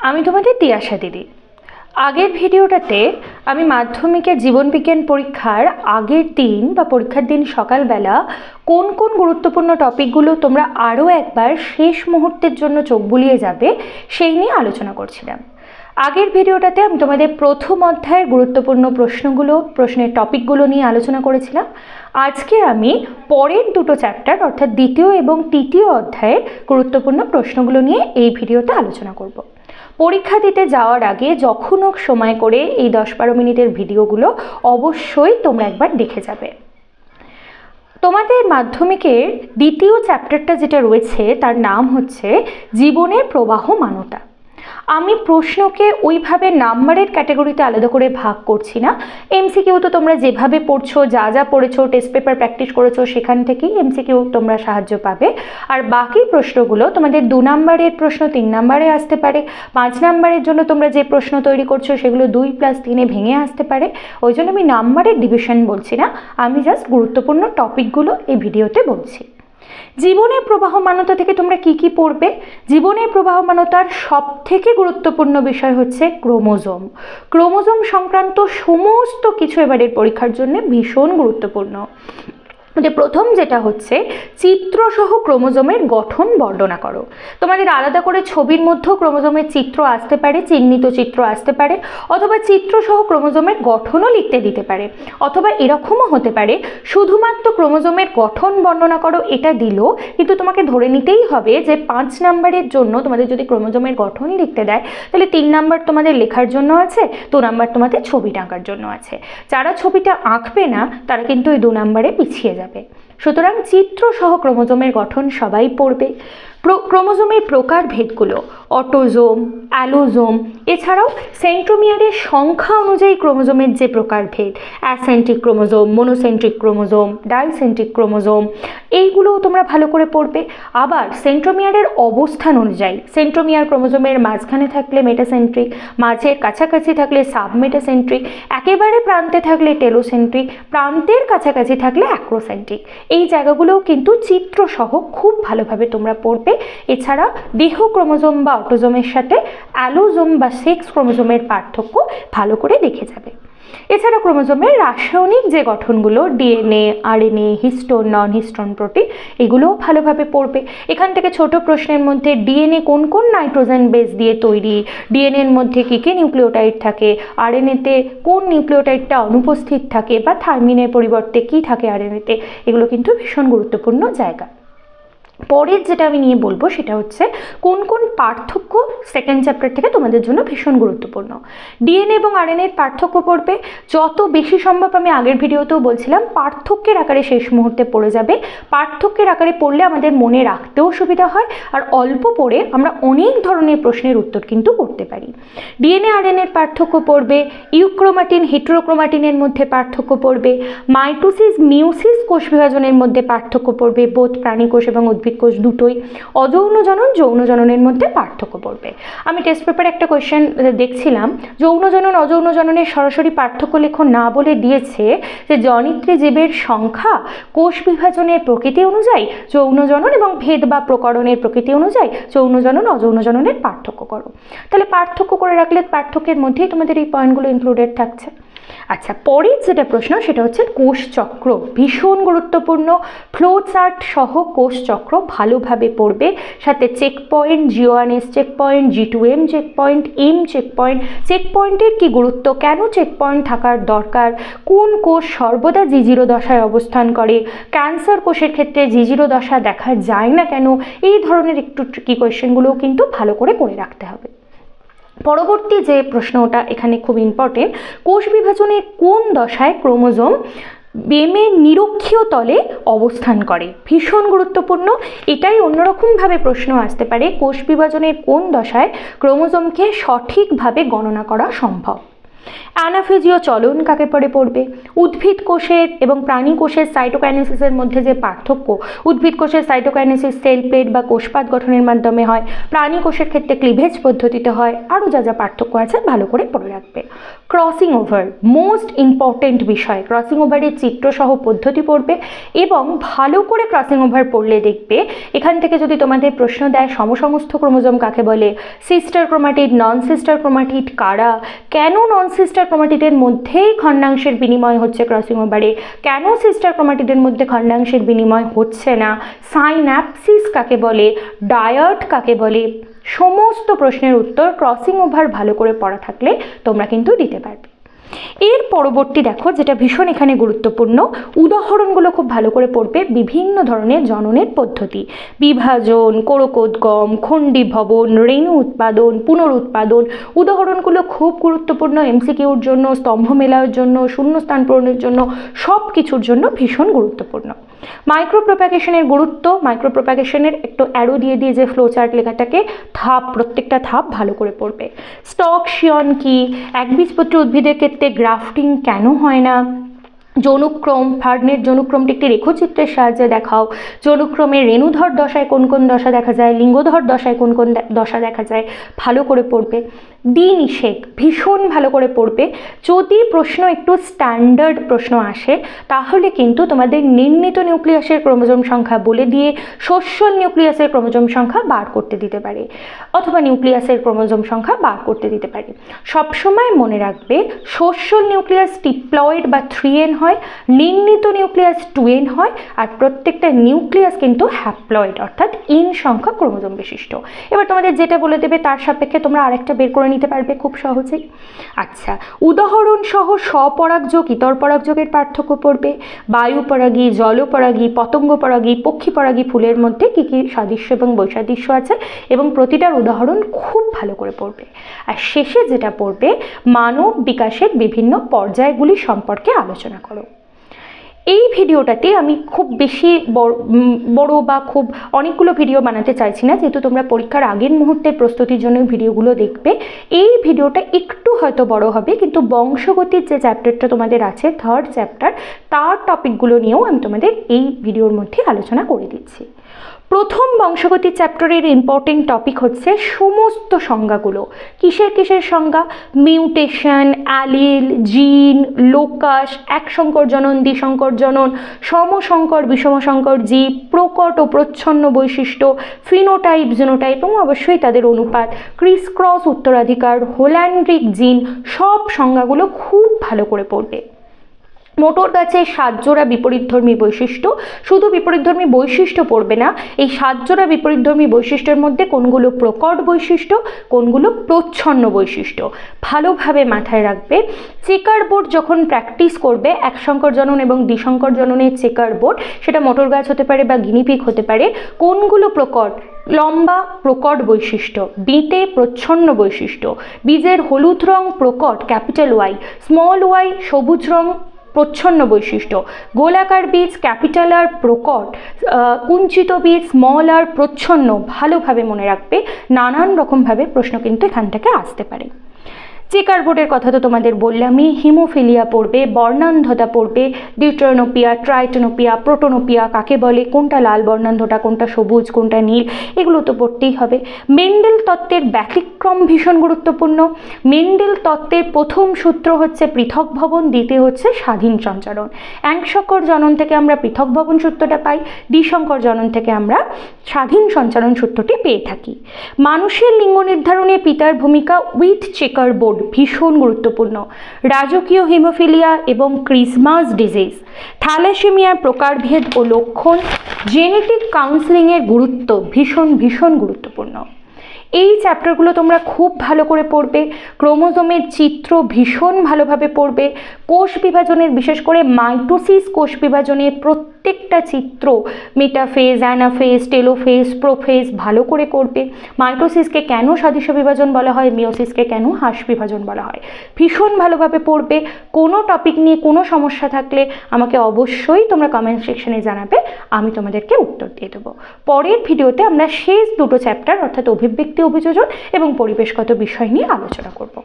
আমি তোমাদের তিয়াশা দিদি। আগের ভিডিওটাতে আমি মাধ্যমিকের জীবনবিজ্ঞান পরীক্ষার আগের দিন বা পরীক্ষার দিন সকালবেলা কোন কোন গুরুত্বপূর্ণ টপিকগুলো তোমরা আরও একবার শেষ মুহূর্তের জন্য চোখ বুলিয়ে যাবে সেই নিয়ে আলোচনা করছিলাম। আগের ভিডিওটাতে আমি তোমাদের প্রথম অধ্যায়ের গুরুত্বপূর্ণ প্রশ্নের টপিকগুলো নিয়ে আলোচনা করেছিলাম। আজকে আমি পরের দুটো চ্যাপ্টার অর্থাৎ দ্বিতীয় এবং তৃতীয় অধ্যায়ের গুরুত্বপূর্ণ প্রশ্নগুলো নিয়ে এই ভিডিওতে আলোচনা করব। পরীক্ষা দিতে যাওয়ার আগে যখন হোক সময় করে এই 10-12 মিনিটের ভিডিওগুলো অবশ্যই তোমরা একবার দেখে যাবে। তোমাদের মাধ্যমিকের দ্বিতীয় চ্যাপ্টারটা যেটা রয়েছে তার নাম হচ্ছে জীবনের প্রবাহমানতা। আমি প্রশ্নকে ওইভাবে নাম্বারের ক্যাটাগরিতে আলাদা করে ভাগ করছি না। এমসিকিউ তো তোমরা যেভাবে পড়ছো, যা যা পড়েছো, টেস্ট পেপার প্র্যাকটিস করেছো, সেখান থেকেই এমসিকিউ তোমরা সাহায্য পাবে। আর বাকি প্রশ্নগুলো তোমাদের 2 নাম্বারের প্রশ্ন 3 নাম্বারে আসতে পারে, 5 নাম্বারের জন্য তোমরা যে প্রশ্ন তৈরি করছো সেগুলো 2+3-এ ভেঙে আসতে পারে। ওই জন্য আমি নাম্বারের ডিভিশন বলছি না, আমি জাস্ট গুরুত্বপূর্ণ টপিকগুলো এই ভিডিওতে বলছি। জীবনের প্রবাহমানতা থেকে তোমরা কি কি পড়বে? জীবনের প্রবাহমানতার সবথেকে গুরুত্বপূর্ণ বিষয় হচ্ছে ক্রোমোজোম। ক্রোমোজোম সংক্রান্ত সমস্ত কিছু এবারের পরীক্ষার জন্য ভীষণ গুরুত্বপূর্ণ। প্রথম যেটা হচ্ছে চিত্রসহ ক্রোমোজোমের গঠন বর্ণনা করো। তোমাদের আলাদা করে ছবির মধ্যেও ক্রোমোজোমের চিত্র আসতে পারে, চিহ্নিত চিত্র আসতে পারে, অথবা চিত্রসহ ক্রোমোজোমের গঠনও লিখতে দিতে পারে, অথবা এরকমও হতে পারে শুধুমাত্র ক্রোমোজোমের গঠন বর্ণনা করো এটা দিল, কিন্তু তোমাকে ধরে নিতেই হবে যে 5 নাম্বারের জন্য তোমাদের যদি ক্রোমোজোমের গঠন লিখতে দেয় তাহলে 3 নাম্বার তোমাদের লেখার জন্য আছে, 2 নাম্বার তোমাদের ছবিটা আঁকার জন্য আছে। যারা ছবিটা আঁকবে না তারা কিন্তু এই 2 নাম্বারে পিছিয়ে যাবে। সুতরাং চিত্রসহ ক্রোমোজোমের গঠন সবাই পড়বে। ক্রোমোজোমের প্রকারভেদগুলো অটোজোম, অ্যালোজোম, এছাড়াও সেন্ট্রোমিয়ারের সংখ্যা অনুযায়ী ক্রোমোজোমের যে প্রকারভেদ, অ্যাসেন্ট্রিক ক্রোমোজোম, মোনোসেন্ট্রিক ক্রোমোজোম, ডাইসেন্ট্রিক ক্রোমোজোম, এইগুলোও তোমরা ভালো করে পড়বে। আবার সেন্ট্রোমিয়ারের অবস্থান অনুযায়ী সেন্ট্রোমিয়ার ক্রোমোজোমের মাঝখানে থাকলে মেটাসেন্ট্রিক, মাঝের কাছাকাছি থাকলে সাবমেটাসেন্ট্রিক, একেবারে প্রান্তে থাকলে টেলোসেন্ট্রিক, প্রান্তের কাছাকাছি থাকলে অ্যাক্রোসেন্ট্রিক। এই জায়গাগুলোও কিন্তু চিত্রসহ খুব ভালোভাবে তোমরা পড়বে। এছাড়া দেহ ক্রোমোজোম বা অটোজোমের সাথে অ্যালোজোম বা সেক্স ক্রোমোজোমের পার্থক্য ভালো করে দেখে যাবে। এছাড়া ক্রোমোজোমের রাসায়নিক যে গঠনগুলো ডিএনএ, আরএনএ, হিস্টোন, নন হিস্টোন প্রোটিন, এগুলোও ভালোভাবে পড়বে। এখান থেকে ছোট প্রশ্নের মধ্যে ডিএনএ কোন কোন নাইট্রোজেন বেস দিয়ে তৈরি, ডিএনএর মধ্যে কী কী নিউক্লিওটাইড থাকে, আরএনএতে কোন নিউক্লিওটাইডটা অনুপস্থিত থাকে বা থাইমিনের পরিবর্তে কী থাকে আরএনএতে, এগুলো কিন্তু ভীষণ গুরুত্বপূর্ণ জায়গা। পরের যেটা আমি নিয়ে বলবো সেটা হচ্ছে কোন কোন পার্থক্য সেকেন্ড চ্যাপ্টার থেকে তোমাদের জন্য ভীষণ গুরুত্বপূর্ণ। ডিএনএ এবং আরএনএর পার্থক্য পড়বে যত বেশি সম্ভব। আমি আগের ভিডিওতেও বলছিলাম পার্থক্যের আকারে শেষ মুহূর্তে পড়ে যাবে। পার্থক্যের আকারে পড়লে আমাদের মনে রাখতেও সুবিধা হয়, আর অল্প পড়ে আমরা অনেক ধরনের প্রশ্নের উত্তর কিন্তু করতে পারি। ডিএনএ আরএনএর পার্থক্য পড়বে, ইউক্রোমাটিন হেটেরোক্রোমাটিনের মধ্যে পার্থক্য পড়বে, মাইটোসিস মিওসিস কোষ বিভাজনের মধ্যে পার্থক্য পড়বে, বোধ প্রাণী কোষ এবং উদ্ভিদ কোষ দুটোই, অযৌন জনন যৌন জননের মধ্যে পার্থক্য পড়বে। আমি টেস্ট পেপারে একটা কোয়েশ্চেন দেখছিলাম, যৌন জনন অযৌন জননের সরাসরি পার্থক্য লেখো না বলে দিয়েছে যে জনিত্রী জীবের সংখ্যা কোষ বিভাজনের প্রকৃতি অনুযায়ী যৌন জনন এবং ভেদ বা প্রকরণের প্রকৃতি অনুযায়ী যৌন জনন অযৌন জননের পার্থক্য করো। তাহলে পার্থক্য করে রাখলে পার্থক্যের মধ্যেই তোমাদের এই পয়েন্টগুলো ইনক্লুডেড থাকছে। আচ্ছা, পরের যেটা প্রশ্ন সেটা হচ্ছে কোষ চক্র, ভীষণ গুরুত্বপূর্ণ। ফ্লো চার্ট সহ কোষ চক্র ভালোভাবে পড়বে, সাথে checkpoint, G1S checkpoint, G2M checkpoint, M checkpoint, চেক পয়েন্টের কী গুরুত্ব, কেন চেক পয়েন্ট থাকার দরকার, কোন কোষ সর্বদা G0 দশায় অবস্থান করে, ক্যান্সার কোষের ক্ষেত্রে G0 দশা দেখা যায় না কেন, এই ধরনের একটু ট্রিকি কোয়েশ্চেনগুলোও কিন্তু ভালো করে পড়ে রাখতে হবে। পরবর্তী যে প্রশ্নটা এখানে খুব ইম্পর্টেন্ট, কোষ বিভাজনের কোন দশায় ক্রোমোজোম বেমের নিরক্ষীয় তলে অবস্থান করে, ভীষণ গুরুত্বপূর্ণ। এটাই অন্যরকমভাবে প্রশ্ন আসতে পারে, কোষ বিভাজনের কোন দশায় ক্রোমোজোমকে সঠিকভাবে গণনা করা সম্ভব। অ্যানাফেজীয় চলন কাকে পড়বে, উদ্ভিদ কোষের এবং প্রাণী কোষের সাইটোকাইনেসিসের মধ্যে যে পার্থক্য, উদ্ভিদ কোষের সাইটোকাইনেসিস সেল প্লেট বা কোষপাত গঠনের মাধ্যমে হয়, প্রাণী কোষের ক্ষেত্রে ক্লিভেজ পদ্ধতিতে হয়, আরও যা যা পার্থক্য আছে ভালো করে পড়ে রাখবে। ক্রসিং ওভার মোস্ট ইম্পর্টেন্ট বিষয়, ক্রসিং ওভারের চিত্রসহ পদ্ধতি পড়বে এবং ভালো করে ক্রসিং ওভার পড়লে দেখবে এখান থেকে যদি তোমাদের প্রশ্ন দেয় সমসমস্থ ক্রোমোজোম কাকে বলে, সিস্টার ক্রোমাটিড নন সিস্টার ক্রোমাটিড কারা, কেন নন সিস্টার ক্রোমাটিডের মধ্যেই খণ্ডাংশের বিনিময় হচ্ছে ক্রসিং ওভারে, কেন সিস্টার ক্রোমাটিডের মধ্যে খণ্ডাংশের বিনিময় হচ্ছে না, সাইন্যাপসিস কাকে বলে, ডায়াট কাকে বলে, সমস্ত প্রশ্নের উত্তর ক্রসিং ওভার ভালো করে পড়া থাকলে তোমরা কিন্তু দিতে পারবে। এর পরবর্তী দেখো যেটা ভীষণ এখানে গুরুত্বপূর্ণ, উদাহরণগুলো খুব ভালো করে পড়বে। বিভিন্ন ধরনের জননের পদ্ধতি, বিভাজন, কোরকোদ্গম, খণ্ডীভবন, রেণু উৎপাদন, পুনরুৎপাদন, উদাহরণগুলো খুব গুরুত্বপূর্ণ এমসিকিউর জন্য, স্তম্ভ মেলার জন্য, শূন্যস্থান পূরণের জন্য, সব কিছুর জন্য ভীষণ গুরুত্বপূর্ণ। মাইক্রোপ্রোপাগেশনের গুরুত্ব, মাইক্রোপ্রোপাগেশনের একটু অ্যারো দিয়ে দিয়ে যে ফ্লো চার্ট লেখাটাকে ধাপ, প্রত্যেকটা ধাপ ভালো করে পড়বে। স্টক শিয়ন কি, একবীজপত্রী উদ্ভিদের ক্ষেত্রে গ্রাফটিং কেন হয় না, যৌনুক্রম, ফার্নের যৌনুক্রমটি একটি রেখচিত্রের সাহায্যে দেখাও, যৌনুক্রমের রেণুধর দশায় কোন কোন দশা দেখা যায়, লিঙ্গধর দশায় কোন কোন দশা দেখা যায়, ভালো করে পড়বে। দ্বিনিষেক ভীষণ ভালো করে পড়বে। যদি প্রশ্ন একটু স্ট্যান্ডার্ড প্রশ্ন আসে তাহলে কিন্তু তোমাদের নির্ণীত নিউক্লিয়াসের ক্রোমোজোম সংখ্যা বলে দিয়ে সস্যল নিউক্লিয়াসের ক্রোমোজোম সংখ্যা বার করতে দিতে পারে, অথবা নিউক্লিয়াসের ক্রোমোজোম সংখ্যা বার করতে দিতে পারে। সবসময় মনে রাখবে সস্যল নিউক্লিয়াস ডিপ্লয়েড বা 3n হয়, নির্ণীত নিউক্লিয়াস 2n হয়, আর প্রত্যেকটা নিউক্লিয়াস কিন্তু হ্যাপ্লয়েড অর্থাৎ n সংখ্যক ক্রোমোজোম বিশিষ্ট। এবার তোমাদের যেটা বলে দেবে তার সাপেক্ষে তোমরা আরেকটা বের করে নিতে পারবে খুব সহজেই। আচ্ছা, উদাহরণ সহ স্বপরাগযোগ ইতর পরাগযোগের পার্থক্য পড়বে, বায়ুপরাগী, জলপরাগী, পতঙ্গপরাগী, পক্ষীপরাগী ফুলের মধ্যে কী কী সাদৃশ্য এবং বৈসাদৃশ্য আছে এবং প্রতিটার উদাহরণ খুব ভালো করে পড়বে। আর শেষে যেটা পড়বে মানব বিকাশের বিভিন্ন পর্যায়গুলি সম্পর্কে আলোচনা করো। এই ভিডিওটাতে আমি খুব বেশি বড় বা খুব অনেকগুলো ভিডিও বানাতে চাইছি না, যেহেতু তোমরা পরীক্ষার আগের মুহূর্তের প্রস্তুতির জন্য ভিডিওগুলো দেখবে। এই ভিডিওটা একটু হয়তো বড় হবে, কিন্তু বংশগতির যে চ্যাপ্টারটা তোমাদের আছে, 3rd চ্যাপ্টার, তার টপিকগুলো নিয়েও আমি তোমাদের এই ভিডিওর মধ্যে আলোচনা করে দিচ্ছি। প্রথম বংশগতি চ্যাপ্টারের ইম্পর্টেন্ট টপিক হচ্ছে সমস্ত সংজ্ঞাগুলো। কিসের কিসের সংজ্ঞা? মিউটেশন, অ্যালিল, জিন, লোকাস, একসংকর জনন, দ্বিসংকর জনন, সমসংকর, বিষমসংকর জীব, প্রকট ও প্রচ্ছন্ন বৈশিষ্ট্য, ফিনোটাইপ, জিনোটাইপ এবং অবশ্যই তাদের অনুপাত, ক্রিস ক্রস উত্তরাধিকার, হোল্যান্ড্রিক জিন, সব সংজ্ঞাগুলো খুব ভালো করে পড়বে। মোটর গাছের 7 জোড়া বিপরীতধর্মী বৈশিষ্ট্য, শুধু বিপরীতধর্মী বৈশিষ্ট্য পড়বে না, এই 7 জোড়া বিপরীতধর্মী বৈশিষ্ট্যের মধ্যে কোনগুলো প্রকট বৈশিষ্ট্য, কোনগুলো প্রচ্ছন্ন বৈশিষ্ট্য ভালোভাবে মাথায় রাখবে। চেকার বোর্ড যখন প্র্যাকটিস করবে, একসংকর জনন এবং দ্বিসংকর জননের চেকার বোর্ড, সেটা মোটর গাছ হতে পারে বা গিনিপিগ হতে পারে, কোনগুলো প্রকট, লম্বা প্রকট বৈশিষ্ট্য, বিটে প্রচ্ছন্ন বৈশিষ্ট্য, বীজের হলুদ রং প্রকট ক্যাপিটাল ওয়াই, স্মল ওয়াই সবুজ রং প্রচ্ছন্ন বৈশিষ্ট্য, গোলাকার বীজ ক্যাপিটাল আর প্রকট, কুঞ্চিত বীজ স্মল আর প্রচ্ছন্ন, ভালোভাবে মনে রাখবে। নানান রকমভাবে প্রশ্ন কিন্তু এখান থেকে আসতে পারে। চেকার বোর্ডের কথা তো তোমাদের বললামই, হিমোফিলিয়া পড়বে, বর্ণান্ধতা পড়বে, ডিউটেরোনোপিয়া, ট্রাইটেনোপিয়া, প্রোটোনোপিয়া কাকে বলে, কোনটা লাল বর্ণান্ধতা, কোনটা সবুজ, কোনটা নীল, এগুলো তো পড়তেই হবে। মেন্ডেল তত্ত্বের ব্যতিক্রম ভীষণ গুরুত্বপূর্ণ। মেন্ডেল তত্ত্বের প্রথম সূত্র হচ্ছে পৃথক ভবন, দ্বিতীয় হচ্ছে স্বাধীন সঞ্চারণ। একসংকর জনন থেকে আমরা পৃথক ভবন সূত্রটা পাই, দ্বিসংকর জনন থেকে আমরা স্বাধীন সঞ্চারণ সূত্রটি পেয়ে থাকি। মানুষের লিঙ্গ নির্ধারণে পিতার ভূমিকা উইথ চেকার বোর্ড ভীষণ গুরুত্বপূর্ণ। রাজকীয় হিমোফিলিয়া এবং ক্রিসমাস ডিজিজ, থ্যালাসেমিয়ার প্রকারভেদ ও লক্ষণ, জেনেটিক কাউন্সেলিংয়ের গুরুত্ব ভীষণ ভীষণ গুরুত্বপূর্ণ। এই চ্যাপ্টারগুলো তোমরা খুব ভালো করে পড়বে। ক্রোমোজোমের চিত্র ভীষণ ভালোভাবে পড়বে। কোষ বিভাজনের, বিশেষ করে মাইটোসিস কোষ বিভাজনের প্রত্যেকটা চিত্র, মেটাফেজ, অ্যানাফেজ, টেলোফেজ, প্রোফেজ ভালো করে করবে। মাইটোসিসকে কেন সাদৃশ্য বিভাজন বলা হয়, মিওসিসকে কেন হ্রাস বিভাজন বলা হয়, ভীষণ ভালোভাবে পড়বে। কোনো টপিক নিয়ে কোনো সমস্যা থাকলে আমাকে অবশ্যই তোমরা কমেন্ট সেকশনে জানাবে, আমি তোমাদেরকে উত্তর দিয়ে দেবো। পরের ভিডিওতে আমরা শেষ দুটো চ্যাপ্টার অর্থাৎ অভিব্যক্তি, অভিযোজন এবং পরিবেশগত বিষয় নিয়ে আলোচনা করব।